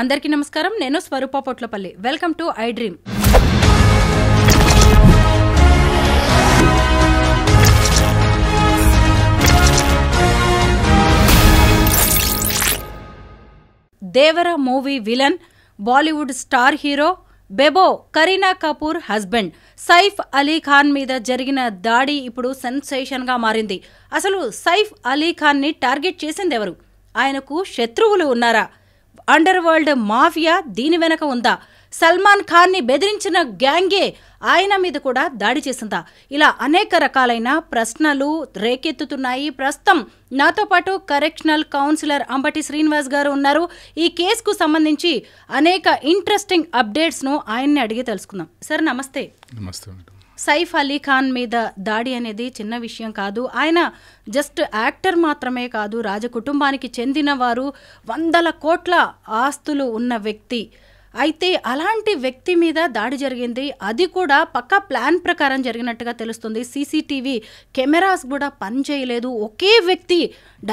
అందరికీ నమస్కారం. నేను Swaroopa Potlapalli. Welcome to iDream. Devara movie villain, Bollywood star hero Bebo Kareena Kapoor husband Saif Ali Khan మీద జరిగిన దాడి ఇప్పుడు సెన్సేషన్గా మారింది. అసలు సైఫ్ అలీ ఖాన్ని టార్గెట్ చేసిందెవరు? ఆయనకు శత్రువులు ఉన్నారా? అండర్ వరల్డ్ మాఫియా దీని వెనక ఉందా? సల్మాన్ ఖాన్ని బెదిరించిన గ్యాంగే ఆయన మీద కూడా దాడి చేసిందా? ఇలా అనేక రకాలైన ప్రశ్నలు రేకెత్తుతున్నాయి. ప్రస్తుతం నాతో పాటు కరెక్షనల్ కౌన్సిలర్ అంబటి శ్రీనివాస్ గారు ఉన్నారు. ఈ కేసుకు సంబంధించి అనేక ఇంట్రెస్టింగ్ అప్డేట్స్ను ఆయన్ని అడిగి తెలుసుకుందాం. సార్ నమస్తే. నమస్తే మేడం. సైఫ్ అలీ ఖాన్ మీద దాడి అనేది చిన్న విషయం కాదు. ఆయన జస్ట్ యాక్టర్ మాత్రమే కాదు, రాజకుటుంబానికి చెందిన వారు, 100 కోట్ల ఆస్తులు ఉన్న వ్యక్తి. అయితే అలాంటి వ్యక్తి మీద దాడి జరిగింది. అది కూడా పక్కా ప్లాన్ ప్రకారం జరిగినట్టుగా తెలుస్తుంది. సీసీటీవీ కెమెరాస్ కూడా పనిచేయలేదు. ఒకే వ్యక్తి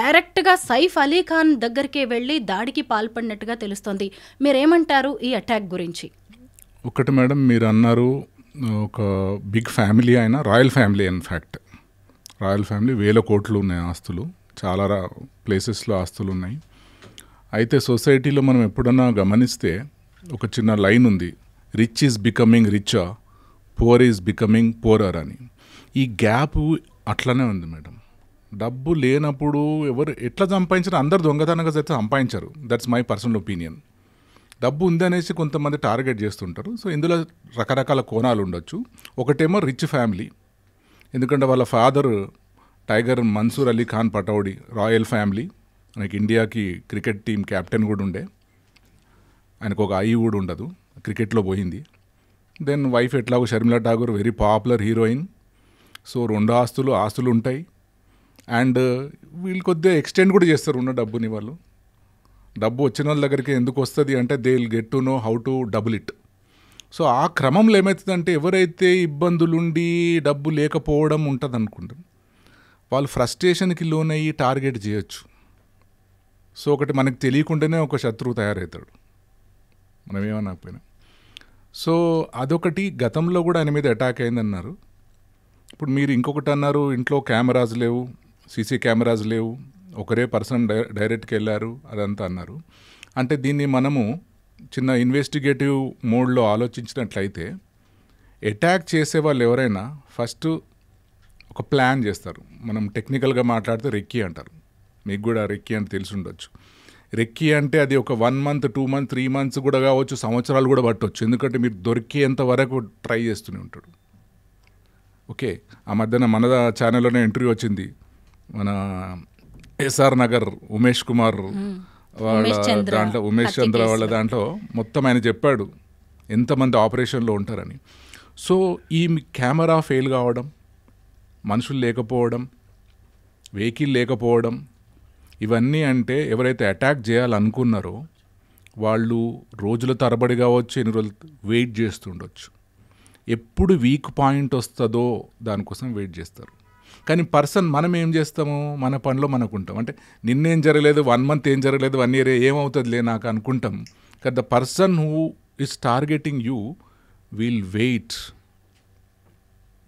డైరెక్ట్గా సైఫ్ అలీ ఖాన్ దగ్గరికి వెళ్ళి దాడికి పాల్పడినట్టుగా తెలుస్తుంది. మీరేమంటారు ఈ అటాక్ గురించి? ఒకటి మేడం, మీరు అన్నారు ఒక బిగ్ ఫ్యామిలీ అయినా, royal family in fact royal family, 1000 కోట్లు ఉన్నాయి ఆస్తులు, చాలా ప్లేసెస్లో ఆస్తులు ఉన్నాయి. అయితే సొసైటీలో మనం ఎప్పుడన్నా గమనిస్తే ఒక చిన్న లైన్ ఉంది, rich is becoming richer, poor is becoming poorer అని. ఈ గ్యాప్ అట్లనే ఉంది మేడం. డబ్బు లేనప్పుడు ఎవరు ఎట్లా సంపాదించారు? అందరు దొంగతనంగా అయితే సంపాదించారు. That's my personal opinion. డబ్బు ఉందనేసి కొంతమంది టార్గెట్ చేస్తుంటారు. సో ఇందులో రకరకాల కోణాలు ఉండొచ్చు. ఒకటేమో రిచ్ ఫ్యామిలీ, ఎందుకంటే వాళ్ళ father tiger Mansoor Ali Khan Pataudi, royal family. మనకి ఇండియాకి క్రికెట్ టీం కెప్టెన్ కూడా ఉండే. ఆయనకు ఒక ఐ కూడా ఉండదు, క్రికెట్లో పోయింది. దెన్ వైఫ్ ఎట్లాగో Sharmila Tagore, very popular heroine. So 2 ఆస్తులు ఉంటాయి. అండ్ వీళ్ళు కొద్దిగా ఎక్స్టెండ్ కూడా చేస్తారు ఉన్న డబ్బుని. వాళ్ళు డబ్బు వచ్చిన వాళ్ళ దగ్గరికి ఎందుకు వస్తుంది అంటే they will get to know how to double it. So ఆ క్రమంలో ఏమవుతుందంటే ఎవరైతే ఇబ్బందులుండి డబ్బు లేకపోవడం ఉంటుంది అనుకుంటాం, వాళ్ళు ఫ్రస్ట్రేషన్కి లోనయ్యి టార్గెట్ చేయొచ్చు. సో ఒకటి మనకు తెలియకుండానే ఒక శత్రువు తయారవుతాడు, మనం ఏమనకపోయినా. సో అదొకటి. గతంలో కూడా ఆయన మీద అటాక్ అయిందన్నారు. ఇప్పుడు మీరు ఇంకొకటి అన్నారు, ఇంట్లో కెమెరాస్ లేవు, సీసీ కెమెరాస్ లేవు, ఒకరే పర్సన్ డైరెక్ట్కి వెళ్ళారు, అదంతా అన్నారు. అంటే దీన్ని మనము చిన్న ఇన్వెస్టిగేటివ్ మోడ్లో ఆలోచించినట్లయితే, అటాక్ చేసే వాళ్ళు ఎవరైనా ఫస్ట్ ఒక ప్లాన్ చేస్తారు. మనం టెక్నికల్గా మాట్లాడితే రెక్కీ అంటారు. మీకు కూడా రెక్కీ అంటే తెలిసి ఉండొచ్చు. రెక్కీ అంటే అది ఒక 1 మంత్, 2 మంత్, 3 మంత్స్ కూడా కావచ్చు, సంవత్సరాలు కూడా పట్టవచ్చు. ఎందుకంటే మీరు దొరికేంత వరకు ట్రై చేస్తూనే ఉంటాడు. ఓకే, ఆ మధ్యన మన ఛానల్లోనే ఇంటర్వ్యూ వచ్చింది, మన ఎస్ఆర్ నగర్ ఉమేష్ కుమార్ వాళ్ళ దాంట్లో, ఉమేష్ చంద్ర వాళ్ళ దాంట్లో మొత్తం ఆయన చెప్పాడు ఎంతమంది ఆపరేషన్లో ఉంటారని. సో ఈ కెమెరా ఫెయిల్ కావడం, మనుషులు లేకపోవడం, వెహికల్ లేకపోవడం, ఇవన్నీ అంటే ఎవరైతే అటాక్ చేయాలనుకున్నారో వాళ్ళు రోజుల తరబడి కావచ్చు, ఎన్ని రోజులు వెయిట్ చేస్తుండొచ్చు. ఎప్పుడు వీక్ పాయింట్ వస్తుందో దానికోసం వెయిట్ చేస్తారు. కానీ మనం ఏం చేస్తాము, మన పనిలో మనకు ఉంటాం. అంటే నిన్నేం జరగలేదు, 1 మంత్ ఏం జరగలేదు, 1 ఇయర్ ఏమవుతుందిలే నాకు అనుకుంటాం. కానీ the person who is targeting you will wait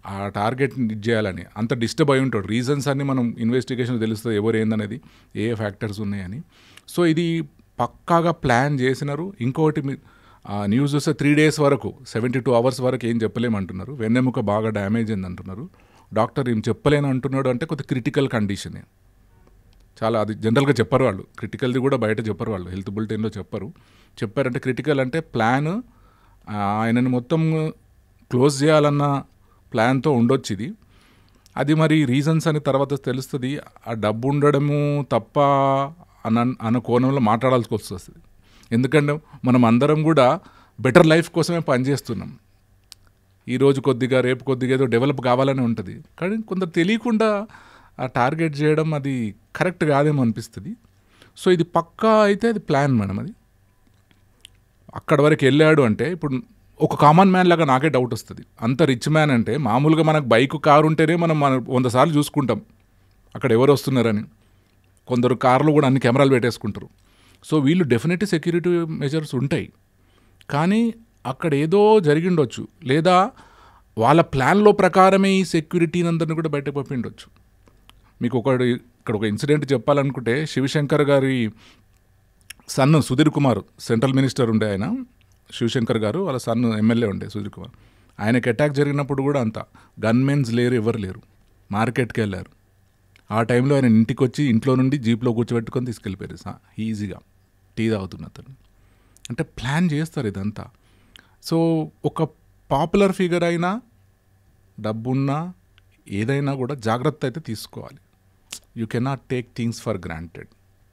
ఆ టార్గెట్ని చేయాలని. అంత డిస్టర్బ్ అయి ఉంటాడు. రీజన్స్ అన్నీ మనం ఇన్వెస్టిగేషన్ తెలుస్తుంది ఎవరు ఏందనేది, ఏ ఫ్యాక్టర్స్ ఉన్నాయని. సో ఇది పక్కాగా ప్లాన్ చేసినారు. ఇంకొకటి న్యూస్ చూస్తే 3 days వరకు, 72 hours వరకు ఏం చెప్పలేమంటున్నారు. వెన్నెముక బాగా డ్యామేజ్ అయింది అంటున్నారు. డాక్టర్ ఏం చెప్పలేను అంటున్నాడు. అంటే కొద్దిగా క్రిటికల్ కండిషనే. చాలా అది జనరల్గా చెప్పరు వాళ్ళు, క్రిటికల్ది కూడా బయట చెప్పరు వాళ్ళు, హెల్త్ బులెటిన్లో చెప్పారంటే క్రిటికల్ అంటే ప్లాన్ ఆయనని మొత్తం క్లోజ్ చేయాలన్న ప్లాన్తో ఉండొచ్చు ఇది. అది మరి రీజన్స్ అని తర్వాత తెలుస్తుంది. ఆ డబ్బు ఉండడము తప్ప అన్న కోణంలో మాట్లాడాల్సి వస్తుంది. ఎందుకంటే మనం అందరం కూడా బెటర్ లైఫ్ కోసమే పనిచేస్తున్నాం. ఈరోజు కొద్దిగా, రేపు కొద్దిగా ఏదో డెవలప్ కావాలని ఉంటుంది. కానీ కొందరు తెలియకుండా ఆ టార్గెట్ చేయడం అది కరెక్ట్ కాదేమో అనిపిస్తుంది. సో ఇది పక్కా అయితే అది ప్లాన్ మేడం. అది అక్కడ వరకు వెళ్ళాడు అంటే ఇప్పుడు ఒక కామన్ మ్యాన్ లాగా నాకే డౌట్ వస్తుంది. అంత రిచ్ మ్యాన్ అంటే మామూలుగా మనకు బైక్, కారు ఉంటేనే మనం 100 సార్లు చూసుకుంటాం అక్కడ ఎవరు వస్తున్నారని. కొందరు కార్లు కూడా అన్ని కెమెరాలు పెట్టేసుకుంటారు. సో వీళ్ళు డెఫినెట్లీ సెక్యూరిటీ మెజర్స్ ఉంటాయి, కానీ అక్కడ ఏదో జరిగిండొచ్చు, లేదా వాళ్ళ ప్లాన్లో ప్రకారమే ఈ సెక్యూరిటీని అందరిని కూడా బయటకు పంపిండొచ్చు. మీకు ఇక్కడ ఒక ఇన్సిడెంట్ చెప్పాలనుకుంటే, శివశంకర్ గారి son Sudheer Kumar central minister ఉండే ఆయన, శివశంకర్ గారు వాళ్ళ సన్ ఎమ్మెల్యే ఉండే సుధీర్ కుమార్. ఆయనకి అటాక్ జరిగినప్పుడు కూడా అంతా గన్మెన్స్ లేరు, ఎవరు లేరు, మార్కెట్కి వెళ్ళారు. ఆ టైంలో ఆయన ఇంటికి వచ్చి ఇంట్లో నుండి జీప్లో కూర్చోబెట్టుకొని తీసుకెళ్ళిపోయారు ఈజీగా, టీ తాగుతున్న అతను. అంటే ప్లాన్ చేస్తారు ఇదంతా. సో ఒక పాపులర్ ఫిగర్ అయినా, డబ్బున్నా, ఏదైనా కూడా జాగ్రత్త అయితే తీసుకోవాలి. You cannot take things for granted.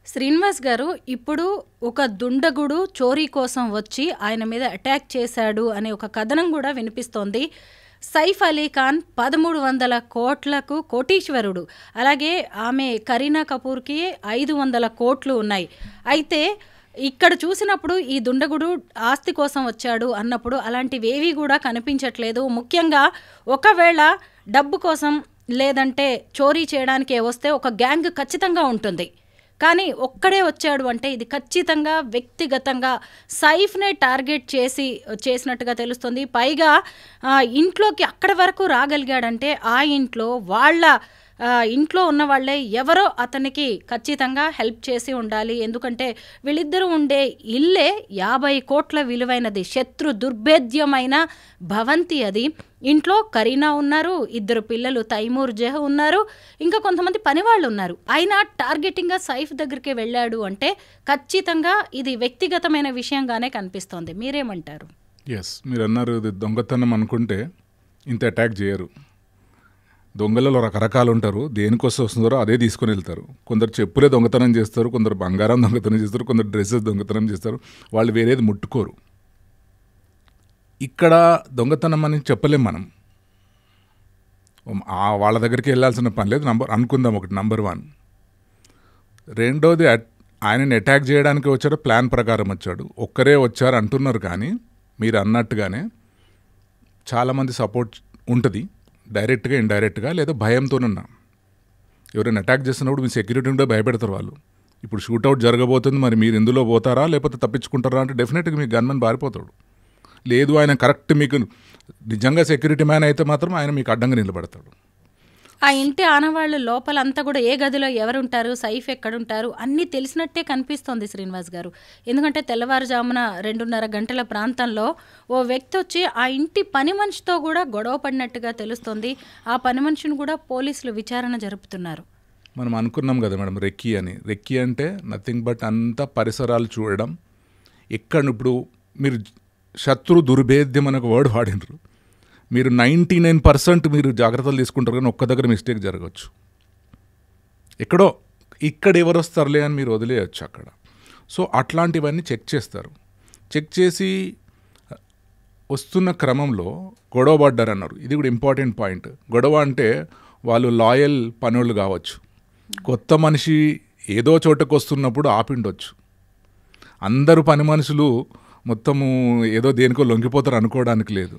Srinivas గారు, ఇప్పుడు ఒక దుండగుడు చోరీ కోసం వచ్చి ఆయన మీద అటాక్ చేశాడు అనే ఒక కథనం కూడా వినిపిస్తోంది. సైఫ్ అలీ ఖాన్ 1300 కోట్లకు కోటీశ్వరుడు, అలాగే ఆమె కరీనా కపూర్కి 500 కోట్లు ఉన్నాయి. అయితే ఇక్కడ చూసినప్పుడు ఈ దుండగుడు ఆస్తి కోసం వచ్చాడు అన్నప్పుడు అలాంటివేవి కూడా కనిపించట్లేదు. ముఖ్యంగా ఒకవేళ డబ్బు కోసం లేదంటే చోరీ చేయడానికి వస్తే ఒక గ్యాంగ్ ఖచ్చితంగా ఉంటుంది, కానీ ఒక్కడే వచ్చాడు అంటే ఇది ఖచ్చితంగా వ్యక్తిగతంగా సైఫ్నే టార్గెట్ చేసినట్టుగా తెలుస్తుంది. పైగా ఇంట్లోకి అక్కడి వరకు రాగలిగాడంటే ఆ ఇంట్లో ఇంట్లో ఉన్న వాళ్ళే ఎవరో అతనికి ఖచ్చితంగా హెల్ప్ చేసి ఉండాలి. ఎందుకంటే వీళ్ళిద్దరూ ఉండే ఇల్లే 50 కోట్ల విలువైనది, శత్రు దుర్భేద్యమైన భవంతి అది. ఇంట్లో కరీనా ఉన్నారు, 2 పిల్లలు తైమూర్ జహ్ ఉన్నారు, ఇంకా కొంతమంది పనివాళ్ళు ఉన్నారు. అయినా టార్గెటింగ్గా సైఫ్ దగ్గరికి వెళ్ళాడు అంటే ఖచ్చితంగా ఇది వ్యక్తిగతమైన విషయంగానే కనిపిస్తోంది. మీరేమంటారు? ఎస్, మీరు అన్నారు ఇది దొంగతనం అనుకుంటే ఇంత అటాక్ చేయరు. దొంగలలో రకరకాలు ఉంటారు, దేనికోసం వస్తున్నారో అదే తీసుకొని వెళ్తారు. కొందరు చెప్పులే దొంగతనం చేస్తారు, కొందరు బంగారం దొంగతనం చేస్తారు, కొందరు డ్రెస్సెస్ దొంగతనం చేస్తారు, వాళ్ళు వేరేది ముట్టుకోరు. ఇక్కడ దొంగతనం అని చెప్పలేం మనం, వాళ్ళ దగ్గరికి వెళ్ళాల్సిన పని లేదు. అనుకుందాం ఒకటి, నంబర్ 1. రెండోది, ఆయనని అటాక్ చేయడానికి వచ్చాడు, ప్లాన్ ప్రకారం వచ్చాడు, ఒక్కరే వచ్చారు అంటున్నారు. కానీ మీరు అన్నట్టుగానే చాలామంది సపోర్ట్ ఉంటుంది, డైరెక్ట్గా ఇండైరెక్ట్గా, లేదా భయంతోనున్నా. ఎవరైనా అటాక్ చేస్తున్నప్పుడు మీ సెక్యూరిటీని కూడా భయపెడతారు వాళ్ళు. ఇప్పుడు షూట్అవుట్ జరగబోతుంది, మరి మీరు ఇందులో పోతారా లేకపోతే తప్పించుకుంటారా అంటే డెఫినెట్గా మీ గన్మెన్ పారిపోతాడు. లేదు ఆయన కరెక్ట్ మీకు నిజంగా సెక్యూరిటీ మ్యాన్ అయితే మాత్రం ఆయన మీకు అడ్డంగా నిలబడతాడు. ఆ ఇంటి ఆనవాళ్ళు లోపలంతా కూడా ఏ గదిలో ఎవరుంటారు, సైఫ్ ఎక్కడుంటారు అన్నీ తెలిసినట్టే కనిపిస్తోంది శ్రీనివాస్ గారు. ఎందుకంటే తెల్లవారుజామున 2:30 గంటల ప్రాంతంలో ఓ వ్యక్తి వచ్చి ఆ ఇంటి పని మనిషితో కూడా గొడవ పడినట్టుగా తెలుస్తోంది. ఆ పని మనిషిని కూడా పోలీసులు విచారణ జరుపుతున్నారు. మనం అనుకున్నాం కదా మేడం, రెక్కీ అని. రెక్కీ అంటే నథింగ్ బట్ అంతా పరిసరాలు చూడడం. ఎక్కడ ఇప్పుడు మీరు శత్రు దుర్భేద్యం అనే ఒక వర్డ్ వాడినరు, మీరు 99% మీరు జాగ్రత్తలు తీసుకుంటారు, కానీ ఒక్క దగ్గర మిస్టేక్ జరగవచ్చు. ఎక్కడో ఇక్కడ ఎవరు వస్తారులే అని మీరు వదిలేయచ్చు అక్కడ. సో అట్లాంటివన్నీ చెక్ చేస్తారు. చెక్ చేసి వస్తున్న క్రమంలో గొడవ పడ్డారు అన్నారు. ఇది కూడా ఇంపార్టెంట్ పాయింట్. గొడవ అంటే వాళ్ళు లాయల్ పనులు కావచ్చు, కొత్త మనిషి ఏదో చోటకు వస్తున్నప్పుడు ఆపిండొచ్చు. అందరూ పని మనుషులు మొత్తము ఏదో దేనికో లొంగిపోతారు అనుకోవడానికి లేదు.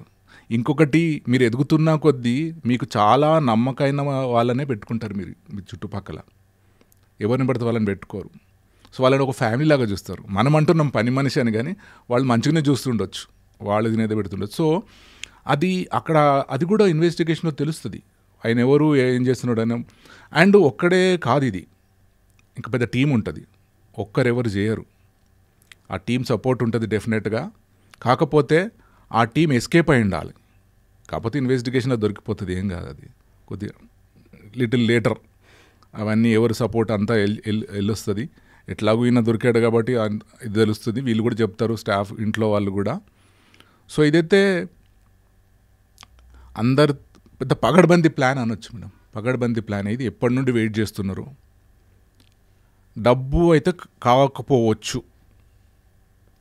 ఇంకొకటి, మీరు ఎదుగుతున్న కొద్దీ మీకు చాలా నమ్మకమైన వాళ్ళనే పెట్టుకుంటారు మీరు మీ చుట్టుపక్కల. ఎవరిని పడితే వాళ్ళని పెట్టుకోరు. సో వాళ్ళని ఒక ఫ్యామిలీ లాగా చూస్తారు. మనం అంటున్నాం పని మనిషి అని, కానీ వాళ్ళు మంచిగానే చూస్తుండొచ్చు, వాళ్ళు తినేది పెడుతుండొచ్చు. సో అక్కడ అది కూడా ఇన్వెస్టిగేషన్లో తెలుస్తుంది ఆయన ఎవరు ఏం చేస్తున్నాడు అని. అండ్ ఒక్కడే కాదు ఇది, ఇంకా పెద్ద టీం ఉంటుంది, ఒక్కరెవరు చేయరు. ఆ టీం సపోర్ట్ ఉంటుంది డెఫినెట్గా. కాకపోతే ఆ టీం ఎస్కేప్ అయి ఉండాలి. కాకపోతే ఇన్వెస్టిగేషన్లో దొరికిపోతుంది, ఏం కాదు అది, కొద్దిగా లిటిల్ లేటర్ అవన్నీ ఎవరు సపోర్ట్ అంతా వెళ్ళొస్తుంది. ఎట్లాగూ ఈయన దొరికాడు కాబట్టి ఇది తెలుస్తుంది, వీళ్ళు కూడా చెప్తారు, స్టాఫ్ ఇంట్లో వాళ్ళు కూడా. సో ఇదైతే అందరు పెద్ద పగడ్బందీ ప్లాన్ అనొచ్చు మేడం. పగడ్బందీ ప్లాన్ ఇది ఎప్పటి నుండి వెయిట్ చేస్తున్నారు. డబ్బు అయితే కావకపోవచ్చు,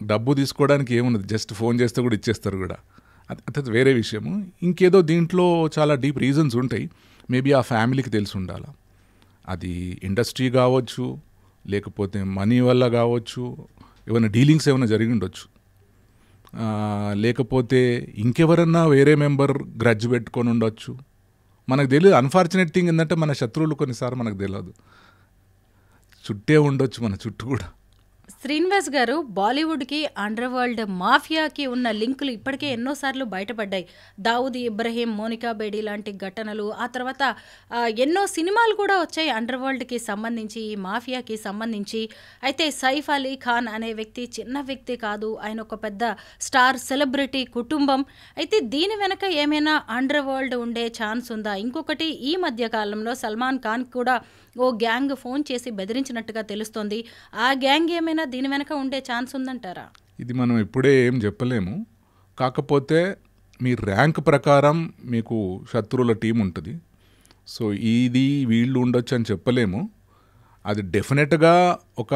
డబ్బు తీసుకోవడానికి ఏమున్నది, జస్ట్ ఫోన్ చేస్తే కూడా ఇచ్చేస్తారు కూడా, అది వేరే విషయము. ఇంకేదో దీంట్లో చాలా డీప్ రీజన్స్ ఉంటాయి. మేబీ ఆ ఫ్యామిలీకి తెలిసి ఉండాలి. అది ఇండస్ట్రీ కావచ్చు, లేకపోతే మనీ వల్ల కావచ్చు, ఏమైనా డీలింగ్స్ ఏమైనా జరిగి ఉండొచ్చు, లేకపోతే ఇంకెవరన్నా వేరే మెంబర్ గ్రడ్జ్ పెట్టుకొని ఉండొచ్చు. మనకు తెలియదు. అన్ఫార్చునేట్ థింగ్ ఏంటంటే మన శత్రువులు కొన్నిసార్లు మనకు తెలియదు, చుట్టే ఉండొచ్చు మన చుట్టూ కూడా. శ్రీనివాస్ గారు, బాలీవుడ్కి అండర్ వరల్డ్ మాఫియాకి ఉన్న లింకులు ఇప్పటికే ఎన్నోసార్లు బయటపడ్డాయి. దావుద్ ఇబ్రహీం, మోనికా బేడీ లాంటి ఘటనలు, ఆ తర్వాత ఎన్నో సినిమాలు కూడా వచ్చాయి అండర్ వరల్డ్కి సంబంధించి, ఈ మాఫియాకి సంబంధించి. అయితే సైఫ్ అలీ ఖాన్ అనే వ్యక్తి చిన్న వ్యక్తి కాదు, ఆయన ఒక పెద్ద స్టార్ సెలబ్రిటీ కుటుంబం. అయితే దీని వెనక ఏమైనా అండర్ వరల్డ్ ఉండే ఛాన్స్ ఉందా? ఇంకొకటి, ఈ మధ్య కాలంలో సల్మాన్ ఖాన్ కూడా ఓ గ్యాంగ్ ఫోన్ చేసి బెదిరించినట్టుగా తెలుస్తోంది. ఆ గ్యాంగ్ ఏమైనా దీని వెనక ఉండే ఛాన్స్ ఉందంటారా? ఇది మనం ఇప్పుడే ఏం చెప్పలేము. కాకపోతే మీ ర్యాంక్ ప్రకారం మీకు శత్రువుల టీం ఉంటుంది. సో ఇది వీళ్ళు ఉండొచ్చు అని చెప్పలేము. అది డెఫినెట్గా ఒక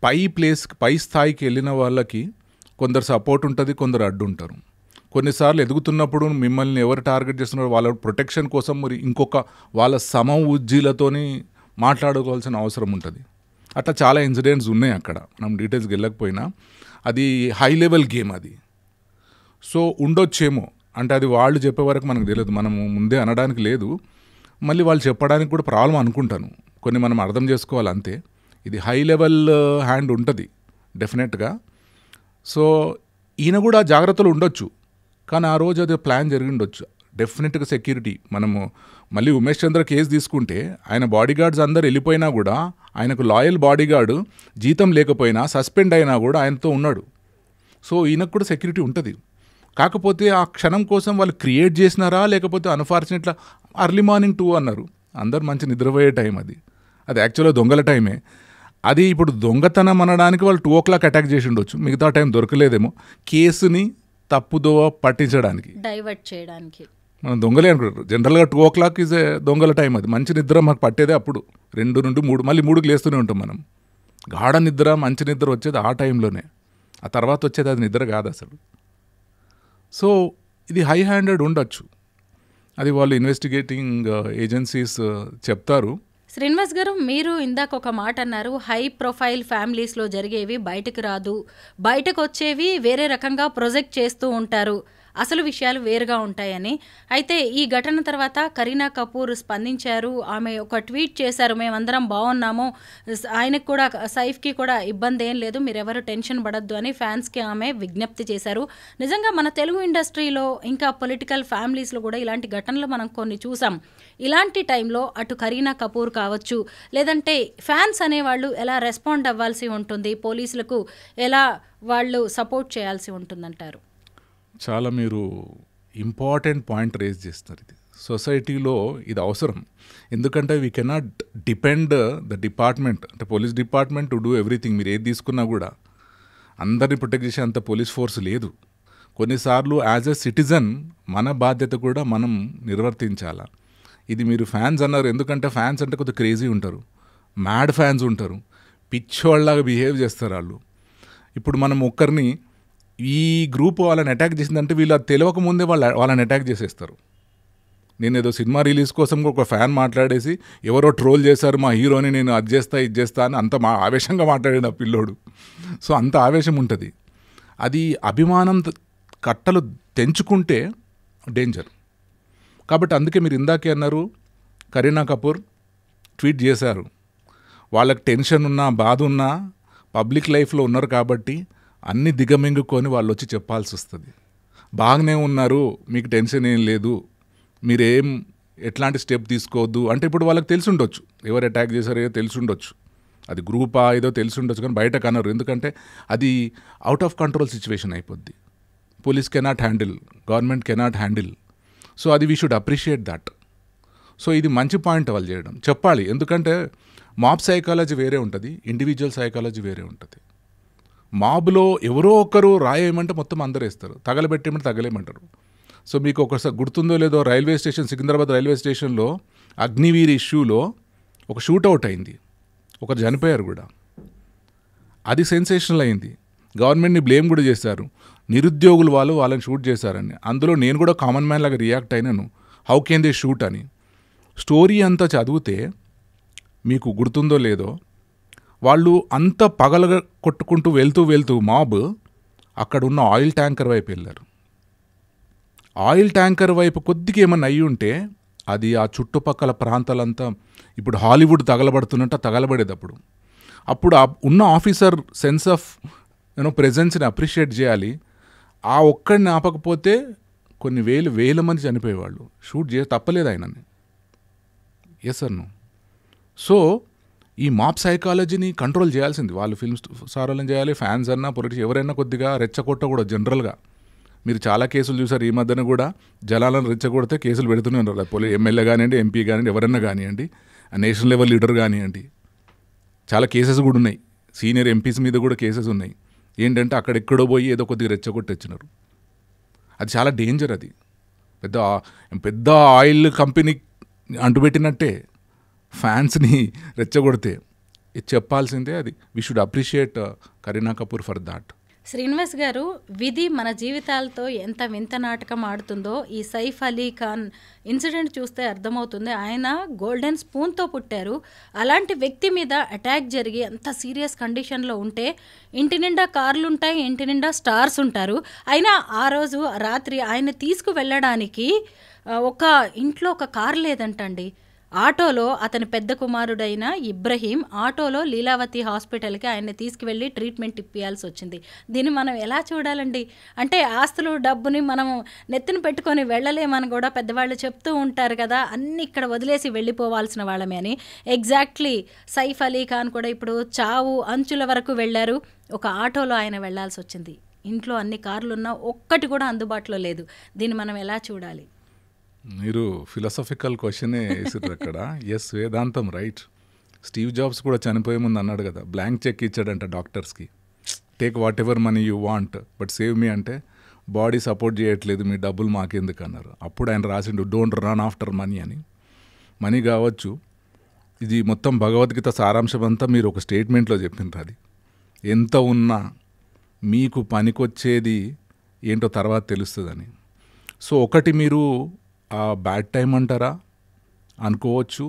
పై స్థాయికి వెళ్ళిన వాళ్ళకి కొందరు సపోర్ట్ ఉంటుంది, కొందరు అడ్డు ఉంటారు. కొన్నిసార్లు ఎదుగుతున్నప్పుడు మిమ్మల్ని ఎవరు టార్గెట్ చేస్తున్నారో వాళ్ళ ప్రొటెక్షన్ కోసం మరి ఇంకొక వాళ్ళ ఉజ్జీలతోని మాట్లాడుకోవాల్సిన అవసరం ఉంటుంది. అట్లా చాలా ఇన్సిడెంట్స్ ఉన్నాయి అక్కడ, మనం డీటెయిల్స్కి వెళ్ళకపోయినా. అది హై లెవెల్ గేమ్ అది. సో ఉండొచ్చేమో, అంటే అది వాళ్ళు చెప్పే వరకు మనకు తెలియదు, మనము ముందే అనడానికి లేదు. మళ్ళీ వాళ్ళు చెప్పడానికి కూడా ప్రాబ్లం అనుకుంటాను, కొన్ని మనం అర్థం చేసుకోవాలి అంతే. ఇది హై లెవెల్ హ్యాండ్ ఉంటుంది డెఫినెట్గా. సో ఈయన కూడా జాగ్రత్తలు ఉండొచ్చు, కానీ ఆ రోజు అది ప్లాన్ జరిగి ఉండొచ్చు. డెఫినెట్గా సెక్యూరిటీ, మనము మళ్ళీ ఉమేష్ చంద్ర కేసు తీసుకుంటే ఆయన బాడీగార్డ్స్ అందరు వెళ్ళిపోయినా కూడా ఆయనకు లాయల్ బాడీగార్డు జీతం లేకపోయినా సస్పెండ్ అయినా కూడా ఆయనతో ఉన్నాడు. సో ఈయనకు కూడా సెక్యూరిటీ ఉంటుంది. కాకపోతే ఆ క్షణం కోసం వాళ్ళు క్రియేట్ చేసినారా, లేకపోతే అన్ఫార్చునేట్లా అర్లీ మార్నింగ్ 2 అన్నారు, అందరు మంచి నిద్రపోయే టైం అది యాక్చువల్గా దొంగల టైమే. అది ఇప్పుడు దొంగతనం అనడానికి వాళ్ళు 2 o'clock అటాక్ చేసి ఉండొచ్చు, మిగతా టైం దొరకలేదేమో కేసుని తప్పుదోవ పట్టించడానికి, డైవర్ట్ చేయడానికి. మనం దొంగలే అనుకుంటారు. జనరల్గా 2 o'clock ఈజ్ దొంగల టైం, అది మంచి నిద్ర మాకు పట్టేదే అప్పుడు. 2 నుండి 3, మళ్ళీ 3కి లేస్తూనే ఉంటాం మనం. గాఢ నిద్ర, మంచి నిద్ర వచ్చేది ఆ టైంలోనే, ఆ తర్వాత వచ్చేది అది నిద్ర కాదు అసలు. సో ఇది హై హ్యాండెడ్ ఉండొచ్చు, అది వాళ్ళు ఇన్వెస్టిగేటింగ్ ఏజెన్సీస్ చెప్తారు. శ్రీనివాస్ గారు, మీరు ఇందాక ఒక మాట అన్నారు, హై ప్రొఫైల్ ఫ్యామిలీస్లో జరిగేవి బయటకు రాదు, బయటకు వచ్చేవి వేరే రకంగా ప్రొజెక్ట్ చేస్తూ ఉంటారు, అసలు విషయాలు వేరుగా ఉంటాయని. అయితే ఈ ఘటన తర్వాత కరీనా కపూర్ స్పందించారు, ఆమె ఒక ట్వీట్ చేశారు, మేమందరం బాగున్నాము, ఆయనకు కూడా సైఫ్కి కూడా ఇబ్బంది ఏం లేదు, మీరెవరు టెన్షన్ పడద్దు అని ఫ్యాన్స్కి ఆమె విజ్ఞప్తి చేశారు. నిజంగా మన తెలుగు ఇండస్ట్రీలో ఇంకా పొలిటికల్ ఫ్యామిలీస్లో కూడా ఇలాంటి ఘటనలు మనం కొన్ని చూసాం. ఇలాంటి టైంలో అటు కరీనా కపూర్ కావచ్చు, లేదంటే ఫ్యాన్స్ అనేవాళ్ళు ఎలా రెస్పాండ్ అవ్వాల్సి ఉంటుంది, పోలీసులకు ఎలా వాళ్ళు సపోర్ట్ చేయాల్సి ఉంటుందంటారు? చాలా మీరు ఇంపార్టెంట్ పాయింట్ రేజ్ చేస్తారు. ఇది సొసైటీలో ఇది అవసరం, ఎందుకంటే we cannot depend the department, అంటే police department to do everything. మీరు ఏది తీసుకున్నా కూడా అందరిని ప్రొటెక్ట్ చేసే అంత పోలీస్ ఫోర్స్ లేదు. కొన్నిసార్లు యాజ్ ఎ సిటిజన్ మన బాధ్యత కూడా మనం నిర్వర్తించాలా. ఇది మీరు ఫ్యాన్స్ అన్నారు, ఎందుకంటే ఫ్యాన్స్ అంటే కొద్దిగా క్రేజీ ఉంటారు, మ్యాడ్ ఫ్యాన్స్ ఉంటారు, పిచ్చోళ్ళలాగా బిహేవ్ చేస్తారు వాళ్ళు. ఇప్పుడు మనం ఒక్కరిని ఈ గ్రూప్ వాళ్ళని అటాక్ చేసిందంటే వీళ్ళు అది తెలియక ముందే వాళ్ళని అటాక్ చేసేస్తారు. నేను ఏదో సినిమా రిలీజ్ కోసం ఒక ఫ్యాన్ మాట్లాడేసి ఎవరో ట్రోల్ చేశారు మా హీరోని, నేను అది చేస్తా ఇది చేస్తా అని అంత ఆవేశంగా మాట్లాడాడు ఆ పిల్లోడు. సో అంత ఆవేశం ఉంటుంది. అది అభిమానం కట్టలు తెంచుకుంటే డేంజర్. కాబట్టి అందుకే మీరు ఇందాకే అన్నారు, కరీనా కపూర్ ట్వీట్ చేశారు, వాళ్ళకి టెన్షన్ ఉన్నా బాధ ఉన్నా పబ్లిక్ లైఫ్లో ఉన్నారు కాబట్టి అన్నీ దిగమింగుకొని వాళ్ళు వచ్చి చెప్పాల్సి వస్తుంది. బాగానే ఉన్నారు, మీకు టెన్షన్ ఏం లేదు, మీరేం ఎట్లాంటి స్టెప్ తీసుకోవద్దు అంటే ఇప్పుడు వాళ్ళకి తెలిసి ఉండొచ్చు, ఎవరు అటాక్ చేశారో తెలిసి ఉండొచ్చు, అది గ్రూపా ఏదో తెలిసి ఉండొచ్చు, కానీ బయట కనరు, ఎందుకంటే అది అవుట్ ఆఫ్ కంట్రోల్ సిచ్యువేషన్ అయిపోద్ది. Police cannot handle, government cannot handle. So అది we should appreciate that. So ఇది మంచి పాయింట్ వాళ్ళు చేయడం, చెప్పాలి. ఎందుకంటే మాబ్ సైకాలజీ వేరే ఉంటుంది, ఇండివిజువల్ సైకాలజీ వేరే ఉంటుంది. మాబ్లో ఎవరో ఒకరు రాయేయమంటే మొత్తం అందరూ వేస్తారు, తగలబెట్టేయమంటే తగలేమంటారు. సో మీకు ఒకసారి గుర్తుందో లేదో, రైల్వే స్టేషన్, సికింద్రాబాద్ రైల్వే స్టేషన్లో అగ్నివీర్ ఇష్యూలో ఒక షూట్అవుట్ అయింది, ఒకరు చనిపోయారు కూడా. అది సెన్సేషనల్ అయింది, గవర్నమెంట్ని బ్లేమ్ కూడా చేశారు, నిరుద్యోగులు వాళ్ళని షూట్ చేశారని. అందులో నేను కూడా కామన్ మ్యాన్ లాగా రియాక్ట్ అయినాను, హౌ కెన్ దే షూట్ అని. స్టోరీ అంతా చదివితే మీకు గుర్తుందో లేదో, వాళ్ళు అంత పగలగా కొట్టుకుంటూ వెళ్తూ మాబ్ అక్కడ ఉన్న ఆయిల్ ట్యాంకర్ వైపు వెళ్ళారు. ఆయిల్ ట్యాంకర్ వైపు కొద్దిగా ఏమన్నా అయ్యి ఉంటే అది ఆ చుట్టుపక్కల ప్రాంతాలంతా ఇప్పుడు హాలీవుడ్ తగలబడుతున్నట్టు తగలబడేటప్పుడు అప్పుడు ఉన్న ఆఫీసర్ సెన్స్ ఆఫ్ ప్రెజెన్స్ని అప్రిషియేట్ చేయాలి. ఆ ఒక్కడిని ఆపకపోతే కొన్ని వేల మంది చనిపోయేవాళ్ళు. షూట్ తప్పలేదు ఆయనని. ఎస్ అర్ నో. సో ఈ మాప్ సైకాలజీని కంట్రోల్ చేయాల్సింది వాళ్ళు, ఫిల్మ్ స్టార్లను చేయాలి, ఫ్యాన్స్ అన్నా పొలిటిక్స్ ఎవరైనా కొద్దిగా రెచ్చగొట్టకూడదు. జనరల్గా మీరు చాలా కేసులు చూసారు ఈ మధ్యన కూడా, జనాలను రెచ్చగొడితే కేసులు పెడుతూనే ఉన్నారు. ఎమ్మెల్యే కానివ్వండి, ఎంపీ కానివ్వండి, ఎవరైనా కానివ్వండి, నేషనల్ లెవెల్ లీడర్ కానివ్వండి, చాలా కేసెస్ కూడా ఉన్నాయి. సీనియర్ ఎంపీస్ మీద కూడా కేసెస్ ఉన్నాయి. ఏంటంటే అక్కడెక్కడో పోయి ఏదో కొద్దిగా రెచ్చగొట్టి వచ్చినారు. అది చాలా డేంజర్. అది పెద్ద ఆయిల్ కంపెనీ అంటుపెట్టినట్టే ఫ్యాన్స్ని రెచ్చగొడితే చెప్పాల్సిందే. అది we should appreciate Kareena Kapoor for that. Srinivas గారు, విధి మన జీవితాలతో ఎంత వింత నాటకం ఆడుతుందో ఈ సైఫ్ అలీ ఖాన్ ఇన్సిడెంట్ చూస్తే అర్థమవుతుంది. ఆయన గోల్డెన్ స్పూన్తో పుట్టారు. అలాంటి వ్యక్తి మీద అటాక్ జరిగి అంత సీరియస్ కండిషన్లో ఉంటే, ఇంటి నిండా కార్లు ఉంటాయి, ఇంటి నిండా స్టార్స్ ఉంటారు. అయినా ఆ రోజు రాత్రి ఆయన తీసుకువెళ్ళడానికి ఒక ఇంట్లో ఒక కారు లేదంటండి. ఆటోలో అతని పెద్ద కుమారుడైన ఇబ్రహీం ఆటోలో లీలావతి హాస్పిటల్కి ఆయన తీసుకువెళ్ళి ట్రీట్మెంట్ ఇప్పియాల్సి వచ్చింది. దీన్ని మనం ఎలా చూడాలండి? అంటే ఆస్తులు డబ్బుని మనం నెత్తిన పెట్టుకొని వెళ్ళలేమని కూడా పెద్దవాళ్ళు చెప్తూ ఉంటారు కదా, అన్నీ ఇక్కడ వదిలేసి వెళ్ళిపోవాల్సిన వాళ్ళమే అని. ఎగ్జాక్ట్లీ సైఫ్ అలీ ఖాన్ కూడా ఇప్పుడు చావు అంచుల వరకు వెళ్ళారు. ఒక ఆటోలో ఆయన వెళ్లాల్సి వచ్చింది. ఇంట్లో అన్ని కార్లున్నా ఒక్కటి కూడా అందుబాటులో లేదు. దీన్ని మనం ఎలా చూడాలి? మీరు ఫిలాసఫికల్ క్వశ్చనే వేసారు అక్కడ. ఎస్, వేదాంతం రైట్. స్టీవ్ జాబ్స్ కూడా చనిపోయే ముందు అన్నాడు కదా, బ్లాంక్ చెక్ ఇచ్చాడంట డాక్టర్స్కి, take whatever money you want but save me. అంటే బాడీ సపోర్ట్ చేయట్లేదు, మీ డబ్బులు మాకెందుకు అన్నారు. అప్పుడు ఆయన రాసిండు డోంట్ రన్ ఆఫ్టర్ మనీ అని. మనీ కావచ్చు, ఇది మొత్తం భగవద్గీత సారాంశం అంతా మీరు ఒక స్టేట్మెంట్లో చెప్పిండ్రు. అది ఎంత ఉన్నా మీకు పనికొచ్చేది ఏంటో తర్వాత తెలుస్తుందని. సో ఒకటి మీరు ఆ బ్యాడ్ టైం అంటారా అనుకోవచ్చు,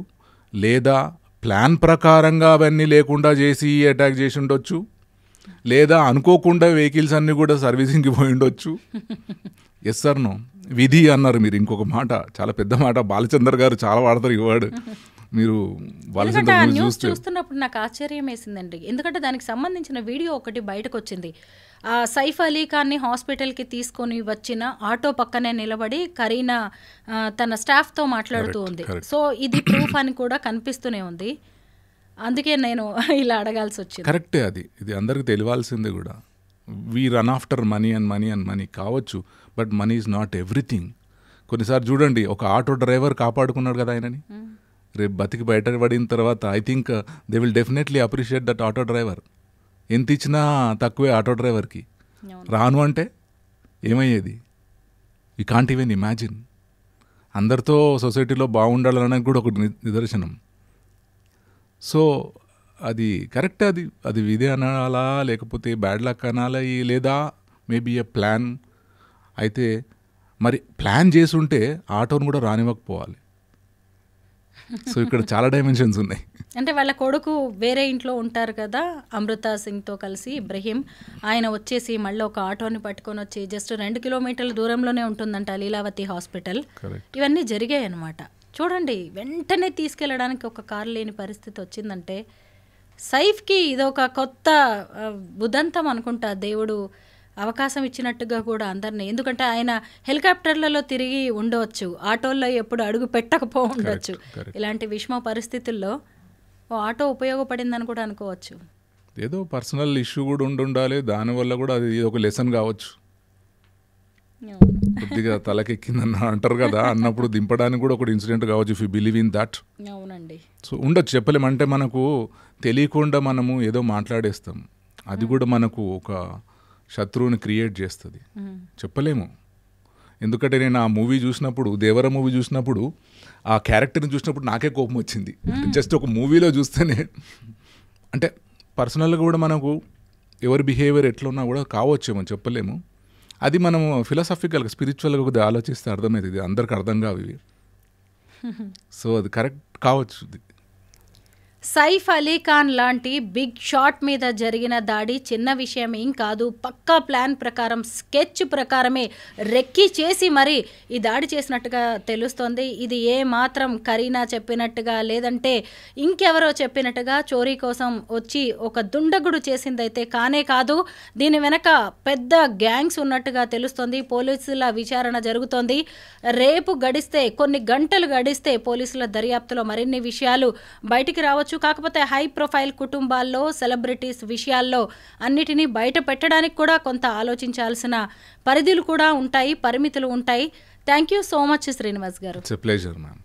లేదా ప్లాన్ ప్రకారంగా అవన్నీ లేకుండా చేసి అటాక్ చేసి ఉండొచ్చు, లేదా అనుకోకుండా వెహికల్స్ అన్నీ కూడా సర్వీసింగ్కి పోయి ఉండొచ్చు. Yes sir no. విధి అన్నారు మీరు, ఇంకొక మాట, చాలా పెద్ద మాట. బాలచందర్ గారు చాలా వాడతారు ఈ వర్డ్. మీరు న్యూస్ చూస్తున్నప్పుడు నాకు ఆశ్చర్యం వేసిందండి. ఎందుకంటే దానికి సంబంధించిన వీడియో ఒకటి బయటకు వచ్చింది. సైఫ్ అలీ ఖాన్ని హాస్పిటల్కి తీసుకొని వచ్చిన ఆటో పక్కనే నిలబడి కరీనా తన స్టాఫ్తో మాట్లాడుతూ ఉంది. సో ఇది ప్రూఫ్ అని కూడా కనిపిస్తూనే ఉంది. అందుకే నేను ఇలా అడగాల్సి వచ్చింది. కరెక్టే. ఇది అందరికి తెలియాల్సిందే కూడా. We run after money and money and money కావచ్చు, but money is not everything. కొన్నిసార్లు చూడండి, ఒక ఆటో డ్రైవర్ కాపాడుకున్నాడు కదా ఆయనని. రేపు బతికి బయటపడిన తర్వాత I think they will definitely appreciate that auto driver. ఎంత ఇచ్చినా తక్కువే ఆటో డ్రైవర్కి. రాను అంటే ఏమయ్యేది? You can't even imagine. అందరితో సొసైటీలో బాగుండాలనడానికి కూడా ఒక నిదర్శనం. సో అది కరెక్టే. అది విధి అనాలా, లేకపోతే బ్యాడ్ లక్ అనాలా, లేదా మేబీ ఏ ప్లాన్. అయితే మరి ప్లాన్ చేసి ఉంటే ఆటోను కూడా రానివ్వకపోవాలి. సో ఇక్కడ చాలా డైమెన్షన్స్ ఉన్నాయి. అంటే వాళ్ళ కొడుకు వేరే ఇంట్లో ఉంటారు కదా, అమృతా సింగ్తో కలిసి ఇబ్రహీం. ఆయన వచ్చేసి మళ్ళీ ఒక ఆటోని పట్టుకొని వచ్చి జస్ట్ 2 కిలోమీటర్ల దూరంలోనే ఉంటుందంట లీలావతి హాస్పిటల్. ఇవన్నీ జరిగాయి అన్నమాట. చూడండి, వెంటనే తీసుకెళ్ళడానికి ఒక కారు లేని పరిస్థితి వచ్చిందంటే సైఫ్కి ఇదొక కొత్త ఉదంతం అనుకుంటా. దేవుడు అవకాశం ఇచ్చినట్టుగా కూడా అందరినీ. ఎందుకంటే ఆయన హెలికాప్టర్లలో తిరిగి ఉండవచ్చు, ఆటోల్లో ఎప్పుడు అడుగు పెట్టకపో ఉండొచ్చు. ఇలాంటి విషమ పరిస్థితుల్లో ఓ ఆటో ఉపయోగపడిందని కూడా అనుకోవచ్చు. ఏదో పర్సనల్ ఇష్యూ కూడా ఉండాలి, దానివల్ల కూడా అది ఒక లెసన్ కావచ్చు. కొద్దిగా తలకెక్కిందన్న అంటారు కదా, అన్నప్పుడు దింపడానికి కూడా ఒక ఇన్సిడెంట్ కావచ్చు. If you believe in that. అవునండి. సో ఉండొచ్చు, చెప్పలేము. అంటే మనకు తెలియకుండా మనము ఏదో మాట్లాడేస్తాం, అది కూడా మనకు ఒక శత్రువుని క్రియేట్ చేస్తుంది. చెప్పలేము. ఎందుకంటే నేను ఆ మూవీ చూసినప్పుడు, దేవర మూవీ చూసినప్పుడు, ఆ క్యారెక్టర్ని చూసినప్పుడు నాకే కోపం వచ్చింది. జస్ట్ ఒక మూవీలో చూస్తేనే. అంటే పర్సనల్గా కూడా మనకు ఎవరి బిహేవియర్ ఎట్లా ఉన్నా కూడా కావచ్చేమో, చెప్పలేము. అది మనం ఫిలాసఫికల్గా, స్పిరిచువల్గా కొద్దిగా ఆలోచిస్తే అర్థమవుతుంది. అందరికి అర్థం కావు ఇవి. సో అది కరెక్ట్ కావచ్చు. సైఫ్ అలీ ఖాన్ లాంటి బిగ్ షాట్ మీద జరిగిన దాడి చిన్న విషయం ఏం కాదు. పక్కా ప్లాన్ ప్రకారం, స్కెచ్ ప్రకారమే రెక్కి చేసి మరి ఈ దాడి చేసినట్టుగా తెలుస్తోంది. ఇది ఏ మాత్రం కరీనా చెప్పినట్టుగా లేదంటే ఇంకెవరో చెప్పినట్టుగా చోరీ కోసం వచ్చి ఒక దుండగుడు చేసిందైతే కానే కాదు. దీని వెనక పెద్ద గ్యాంగ్స్ ఉన్నట్టుగా తెలుస్తోంది. పోలీసుల విచారణ జరుగుతోంది. రేపు గడిస్తే, కొన్ని గంటలు గడిస్తే పోలీసుల దర్యాప్తులో మరిన్ని విషయాలు బయటికి రావచ్చు. కాకపోతే హై ప్రొఫైల్ కుటుంబాల్లో, సెలబ్రిటీస్ విషయాల్లో అన్నిటినీ బయట పెట్టడానికి కూడా కొంత ఆలోచించాల్సిన పరిధులు కూడా ఉంటాయి, పరిమితులు ఉంటాయి. Thank you so much Srinivas గారు. It's a pleasure ma'am.